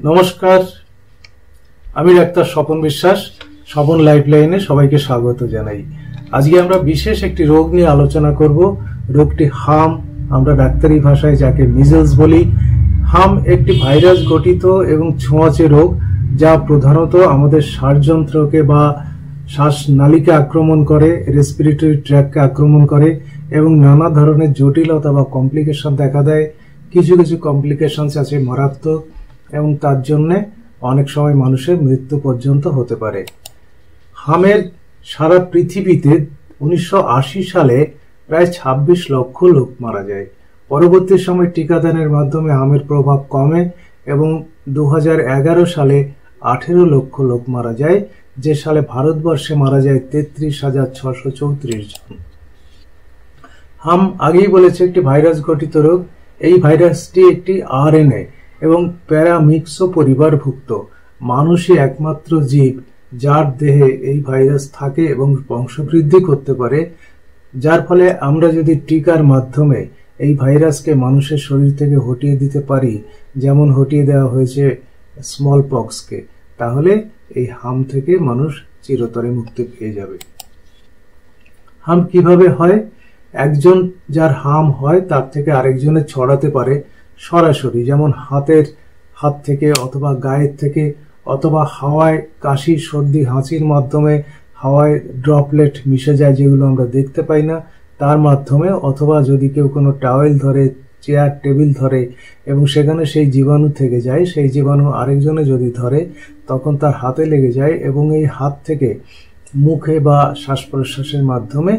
নমস্কার, আমি ডাক্তার স্বপন বিশ্বাস। স্বপন লাইফলাইনে সবাইকে স্বাগত জানাই। আজকে আমরা বিশেষ একটি রোগ নিয়ে আলোচনা করব। রোগটি হাম, আমরা ডাক্তারি ভাষায় যাকে মিজলস বলি। হাম একটি ভাইরাস গঠিত এবং ছোঁয়াচে রোগ, যা প্রধানত আমাদের শ্বাসযন্ত্রকে বা শ্বাসনালীকে আক্রমণ করে, রেসপিরেটরি ট্র্যাক্টকে আক্রমণ করে এবং নানা ধরনের জটিলতা বা কমপ্লিকেশন দেখা দেয়। কিছু কিছু কমপ্লিকেশন আছে মারাত্মক, এবং তার জন্য অনেক সময় মানুষের মৃত্যু পর্যন্ত হতে পারে। হামের সারা পৃথিবীতে 1980 সালে প্রায় 26 লক্ষ লোক মারা যায়। পরবর্তী সময় টিকাদানের মাধ্যমে হামের প্রভাব কমে এবং 2011 সালে 18 লক্ষ লোক মারা যায়, যে সালে ভারতবর্ষে মারা যায় 33,634 জন। হাম আগেই বলেছে একটি ভাইরাস গঠিত রোগ। এই ভাইরাসটি একটি আরএনএ এবং প্যারামিক্সো পরিবারভুক্ত। মানুষই একমাত্র জীব যার দেহে এই ভাইরাস থাকে এবং বংশবৃদ্ধি করতে পারে, যার ফলে আমরা যদি টিকার মাধ্যমে এই ভাইরাসকে মানুষের শরীর থেকে হটিয়ে দিতে পারি, যেমন হটিয়ে দেওয়া হয়েছে স্মল পক্সকে, তাহলে এই হাম থেকে মানুষ চিরতরে মুক্তি পেয়ে যাবে। হাম কিভাবে হয়? একজন যার হাম হয় তার থেকে আরেকজনের ছড়াতে পারে সরাসরি, যেমন হাত থেকে অথবা গায়ের থেকে অথবা হাওয়ায়, কাশি, সর্দি, হাঁচির মাধ্যমে হাওয়ায় ড্রপলেট মিশে যায়, যেগুলো আমরা দেখতে পাই না, তার মাধ্যমে, অথবা যদি কেউ কোনো টাওয়েল ধরে, চেয়ার টেবিল ধরে এবং সেখানে সেই জীবাণু থেকে যায়, সেই জীবাণু আরেকজনে যদি ধরে তখন তার হাতে লেগে যায় এবং এই হাত থেকে মুখে বা শ্বাস প্রশ্বাসের মাধ্যমে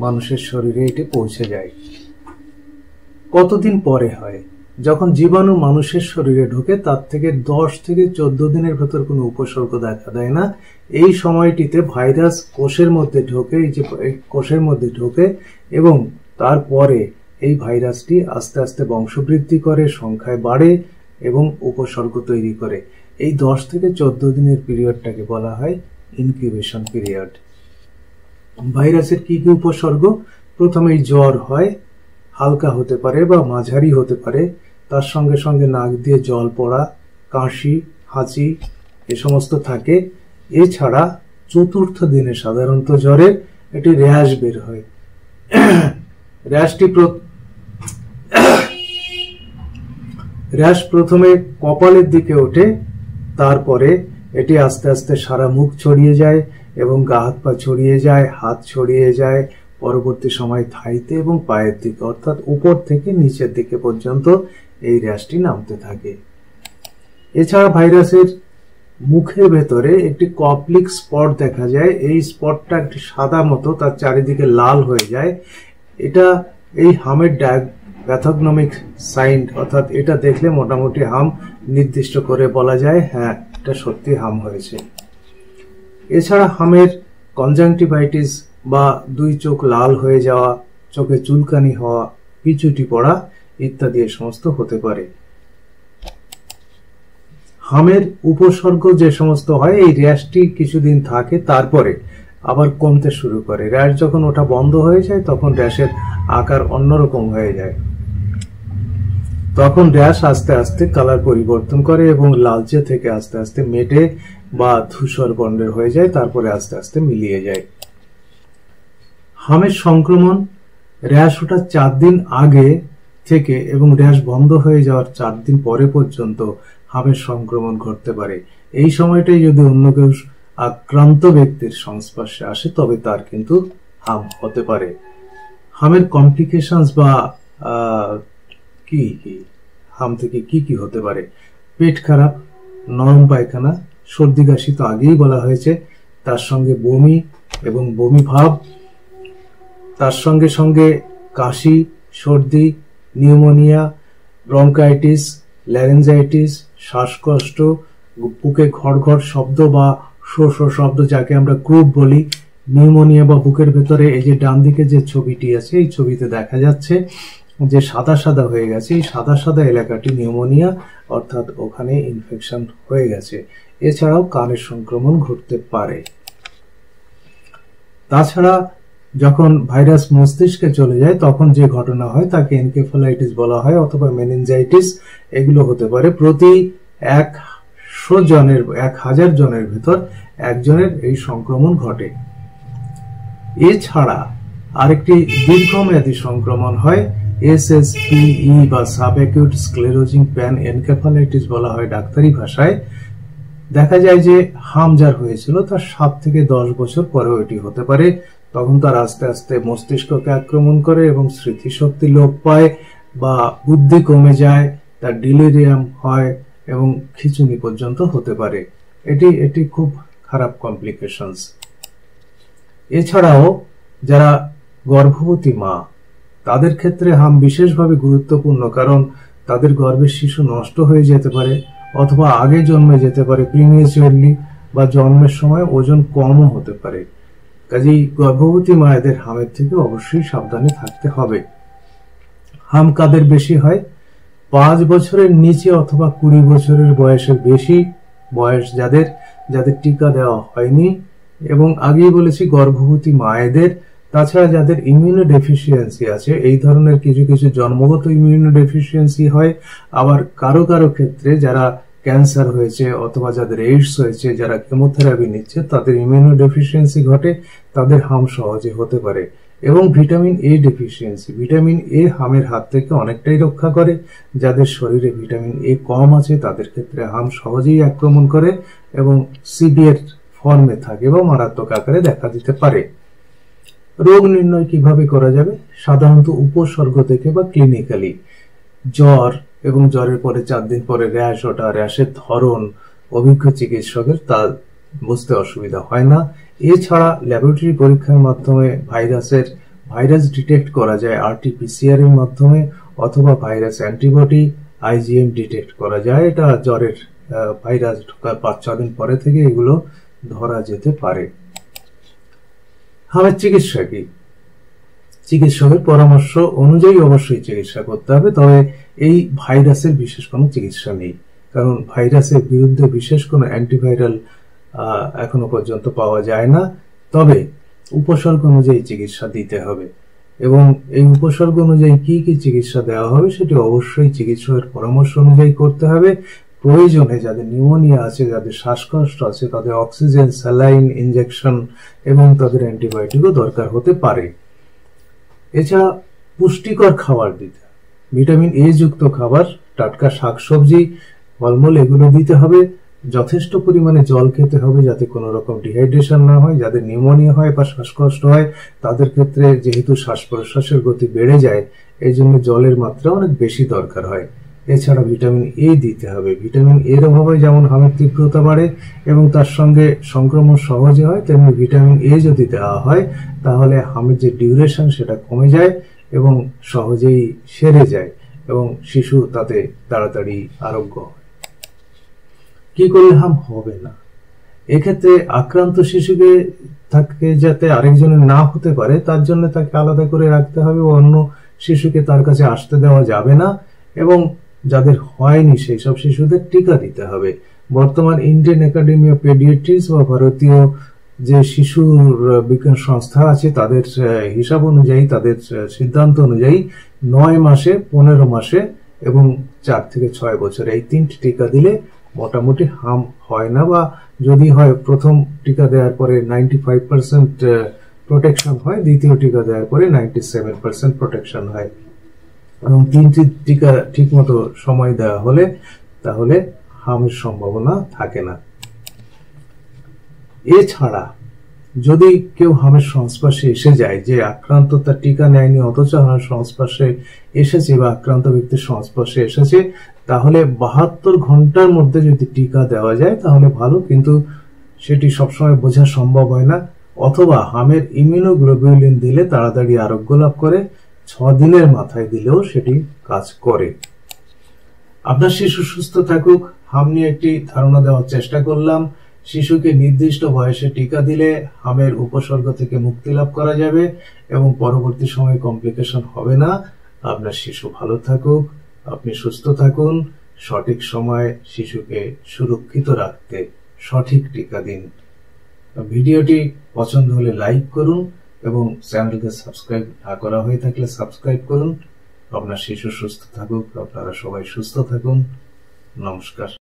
মানুষের শরীরে এটি পৌঁছে যায়। কতদিন পরে হয়? যখন জীবাণু মানুষের শরীরে ঢোকে তার থেকে 10 থেকে 14 দিনের ভেতর কোনো উপসর্গ দেখা দেয় না। এই সময়টিতে ভাইরাস কোষের মধ্যে ঢোকে, কোষের মধ্যে ঢোকে এবং তারপরে এই ভাইরাসটি আস্তে আস্তে বংশবৃদ্ধি করে, সংখ্যায় বাড়ে এবং উপসর্গ তৈরি করে। এই 10 থেকে 14 দিনের পিরিয়ডটাকে বলা হয় ইনকিউবেশন পিরিয়ড। ভাইরাসের কি কি উপসর্গ? প্রথমেই জ্বর হয়, হালকা হতে পারে বা মাঝারি হতে পারে, তার সঙ্গে সঙ্গে নাক দিয়ে জল পড়া, কাশি, হাঁচি এ সমস্ত থাকে। এছাড়া চতুর্থ দিনে সাধারণত জ্বরের একটি র্যাশ বের হয়। র্যাশ প্রথমে কপালের দিকে ওঠে, তারপরে এটি আস্তে আস্তে সারা মুখ ছড়িয়ে যায় এবং গা হাত পা ছড়িয়ে যায়, হাত ছড়িয়ে যায়, পরবর্তী সময় থাইতে এবং পায়ের দিকে, অর্থাৎ উপর থেকে নিচের দিকে পর্যন্ত এই র্যাশটি নামতে থাকে। এছাড়া ভাইরাসের মুখের ভেতরে একটি কপ্লিক স্পট দেখা যায়। এই স্পটটা একটি সাদা মতো, তার চারিদিকে লাল হয়ে যায়। এটা এই হামের প্যাথোগনমিক সাইন, অর্থাৎ এটা দেখলে মোটামুটি হাম নির্দিষ্ট করে বলা যায়, হ্যাঁ এটা সত্যি হাম হয়েছে। এছাড়া হামের কনজাংটিভাইটিস বা দুই চোখ লাল হয়ে যাওয়া, চোখে চুলকানি হওয়া, পিছুটি পড়া ইত্যাদি এ সমস্ত হতে পারে। হামের উপসর্গ যে সমস্ত হয়, এই র্যাশটি কিছুদিন থাকে, তারপরে আবার কমতে শুরু করে। র্যাশ যখন ওটা বন্ধ হয়ে যায় তখন র্যাশের আকার অন্যরকম হয়ে যায়। তখন র্যাশ আস্তে আস্তে কালার পরিবর্তন করে এবং লালচে থেকে আস্তে আস্তে মেটে বা ধূসর বর্ণের হয়ে যায়, তারপরে আস্তে আস্তে মিলিয়ে যায়। হামের সংক্রমণ র্যাশ ওঠার 4 দিন আগে থেকে এবং র্যাশ বন্ধ হয়ে যাওয়ার 4 দিন পরে পর্যন্ত হামের সংক্রমণ ঘটতে পারে। এই সময়টাই যদি অন্য কেউ আক্রান্ত ব্যক্তির সংস্পর্শে আসে তবে তার কিন্তু হাম হতে পারে। হামের কমপ্লিকেশনস বা কি হাম থেকে কি কি হতে পারে? পেট খারাপ, নরম পায়খানা, সর্দি কাশি তো আগেই বলা হয়েছে, তার সঙ্গে বমি এবং বমি ভাব, তার সঙ্গে সঙ্গে কাশি, সর্দি, নিউমোনিয়া, ব্রঙ্কাইটিস, ল্যারেঞ্জাইটিস, শ্বাসকষ্ট, বুকে ঘড়ঘড় শব্দ বা শো শো শব্দ, যাকে আমরা ক্রুপ বলি, নিউমোনিয়া বা বুকের ভেতরে এই যে ডান দিকে যে ছবিটি আছে, এই ছবিতে দেখা যাচ্ছে যে সাদা সাদা হয়ে গেছে। এই সাদা সাদা এলাকাটি নিউমোনিয়া, অর্থাৎ ওখানে ইনফেকশন হয়ে গেছে। এছাড়াও কানের সংক্রমণ ঘটতে পারে। তাছাড়া যখন ভাইরাস মস্তিষ্কে চলে যায় তখন যে ঘটনা হয় তাকে এনকেফালাইটিস বলা হয় অথবা মেনিনজাইটিস। এগুলো হতে পারে। প্রতি 1 100 জনের 1000 জনের ভেতর একজনের এই সংক্রমণ ঘটে। এছাড়া আরেকটি দীর্ঘমেয়াদী সংক্রমণ হয় SSPE বা সাবঅ্যাকিউট স্ক্লেরোজিং প্যান এনকেফালাইটিস বলা হয় ডাক্তারি ভাষায়। দেখা যায় যে হাম যার হয়েছিল তার 7 থেকে 10 বছর পরেও এটি হতে পারে। তখন তার আস্তে আস্তে মস্তিষ্ককে আক্রমণ করে এবং স্মৃতিশক্তি লোপ পায় বা বুদ্ধি কমে যায়, তার ডিলিরিয়াম হয় এবং খিঁচুনি পর্যন্ত হতে পারে। এটি খুব খারাপ কমপ্লিকেশনস। এছাড়াও যারা গর্ভবতী মা, তাদের ক্ষেত্রে হাম বিশেষভাবে গুরুত্বপূর্ণ, কারণ তাদের গর্ভের শিশু নষ্ট হয়ে যেতে পারে অথবা আগে জন্মে যেতে পারে প্রিমেচিউরলি, বা জন্মের সময় ওজন কমও হতে পারে। কাজেই গর্ভবতী মায়েদের হামের থেকে অবশ্যই সাবধানে থাকতে হবে। হাম কাদের বেশি হয়? 5 বছরের নিচে অথবা 20 বছরের বয়সের বেশি বয়স যাদের টিকা দেওয়া হয়নি, এবং আগেই বলেছি গর্ভবতী মায়েদের। তাছাড়া যাদের ইমিউনো ডেফিসিয়েন্সি আছে, এই ধরনের কিছু কিছু জন্মগত ইমিউনো ডেফিসিয়েন্সি হয়। আবার কারো কারো ক্ষেত্রে যারা ক্যান্সার হয়েছে অথবা যাদের এইডস হয়েছে, যারা কেমোথেরাপি নিচ্ছে, তাদের ইমিউনো ডেফিসিয়েন্সি ঘটে, তাদের হাম সহজে হতে পারে। এবং vitamin A deficiency, vitamin A হামের হাত থেকে অনেকটাই রক্ষা করে। যাদের শরীরে ভিটামিন এ কম আছে তাদের ক্ষেত্রে হাম সহজেই আক্রমণ করে এবং সিভিয়ার ফর্মে থাকে বা মারাত্মক আকারে দেখা দিতে পারে। রোগ নির্ণয় কিভাবে করা যাবে? সাধারণত উপসর্গ থেকে বা ক্লিনিক্যালি জ্বর এবং জ্বরের পরে 4 দিন পরে র্যাশ ওঠা, র্যাশের ধরন অভিজ্ঞ চিকিৎসকের তা বুঝতে অসুবিধা হয় না। এছাড়া ল্যাবরেটরি পরীক্ষার মাধ্যমে ভাইরাস ডিটেক্ট করা যায় RT-PCR এর মাধ্যমে, অথবা ভাইরাস অ্যান্টিবডি IgM ডিটেক্ট করা যায়। এটা জ্বরের ভাইরাস ঢোকার 5-6 দিন পরে থেকে এগুলো ধরা যেতে পারে। হামের চিকিৎসা কি? চিকিৎসকের পরামর্শ অনুযায়ী অবশ্যই চিকিৎসা করতে হবে, তবে এই ভাইরাসের বিশেষ কোনো চিকিৎসা নেই, কারণ ভাইরাসের বিরুদ্ধে বিশেষ কোনো অ্যান্টিভাইরাল এখনো পর্যন্ত পাওয়া যায় না। তবে উপসর্গ অনুযায়ী চিকিৎসা দিতে হবে, এবং এই উপসর্গ অনুযায়ী কি কি চিকিৎসা দেওয়া হবে সেটি অবশ্যই চিকিৎসকের পরামর্শ অনুযায়ী করতে হবে। প্রয়োজনে যাদের নিউমোনিয়া আছে, যাদের শ্বাসকষ্ট আছে, তাদের অক্সিজেন, স্যালাইন ইনজেকশন এবং তাদের অ্যান্টিবায়োটিকও দরকার হতে পারে। এছাড়া পুষ্টিকর খাবার দিতে, ভিটামিন এ যুক্ত খাবার, টাটকা শাকসবজি, ফলমূল এগুলো দিতে হবে। যথেষ্ট পরিমাণে জল খেতে হবে যাতে কোনো রকম ডিহাইড্রেশন না হয়। যাদের নিউমোনিয়া হয় বা শ্বাসকষ্ট হয় তাদের ক্ষেত্রে যেহেতু শ্বাস প্রশ্বাসের গতি বেড়ে যায়, এই জন্য জলের মাত্রা অনেক বেশি দরকার হয়। এছাড়া ভিটামিন এ দিতে হবে। ভিটামিন এর অভাবে যেমন হামের তীব্রতা বাড়ে এবং তার সঙ্গে সংক্রমণ সহজে হয়, তেমনি ভিটামিন এ যদি দেওয়া হয় তাহলে হামের যে ডিউরেশন সেটা কমে যায় এবং সহজেই সেরে যায় এবং শিশু তাতে তাড়াতাড়ি আরোগ্য হয়। কি করলে হাম হবে না? এক্ষেত্রে আক্রান্ত শিশুকে যাতে আরেকজনের না হতে পারে তার জন্য তাকে আলাদা করে রাখতে হবে, অন্য শিশুকে তার কাছে আসতে দেওয়া যাবে না, এবং যাদের হয়নি সেই সব শিশুদের টিকা দিতে হবে। বর্তমান ইন্ডিয়ান একাডেমি অফ পেডিয়াট্রিক্স বা ভারতীয় যে শিশুর বিজ্ঞান সংস্থা আছে তাদের হিসাব অনুযায়ী, তাদের সিদ্ধান্ত অনুযায়ী 9 মাসে, 15 মাসে এবং 4 থেকে 6 বছরে এই 3টি টিকা দিলে মোটামুটি হাম হয় না, বা যদি হয় প্রথম টিকা দেওয়ার পরে 95% প্রোটেকশন হয়, দ্বিতীয় টিকা দেওয়ার পরে 97% প্রোটেকশন হয়, এবং 3টি টিকা ঠিক মতো সময় দেওয়া হলে তাহলে হামের সম্ভাবনা থাকে না। এছাড়া যদি কেউ হামের সংস্পর্শে এসে যায়, যে আক্রান্ত তার টিকা নেয়নি অথচ হামের সংস্পর্শে এসেছে বা আক্রান্ত ব্যক্তির সংস্পর্শে এসেছে, তাহলে 72 ঘন্টার মধ্যে যদি টিকা দেওয়া যায় তাহলে ভালো, কিন্তু সেটি সবসময় বোঝা সম্ভব হয় না। অথবা হামের ইমিউনোগ্লোবিউলিন দিলে তাড়াতাড়ি আরোগ্য লাভ করে, 6 দিনের মাথায় দিলেও সেটি কাজ করে। আপনার শিশু সুস্থ থাকুক, হাম নিয়ে একটি ধারণা দেওয়ার চেষ্টা করলাম। শিশুকে নির্দিষ্ট বয়সে টিকা দিলে হামের উপসর্গ থেকে মুক্তি লাভ করা যাবে এবং পরবর্তী সময়ে কমপ্লিকেশন হবে না। আপনার শিশু ভালো থাকুক, আপনি সুস্থ থাকুন। সঠিক সময়ে শিশুকে সুরক্ষিত রাখতে সঠিক টিকা দিন। ভিডিওটি পছন্দ হলে লাইক করুন এবং চ্যানেলকে সাবস্ক্রাইব না করা হয়ে থাকলে সাবস্ক্রাইব করুন। আপনার শিশু সুস্থ থাকুক, আপনারা সবাই সুস্থ থাকুন। নমস্কার।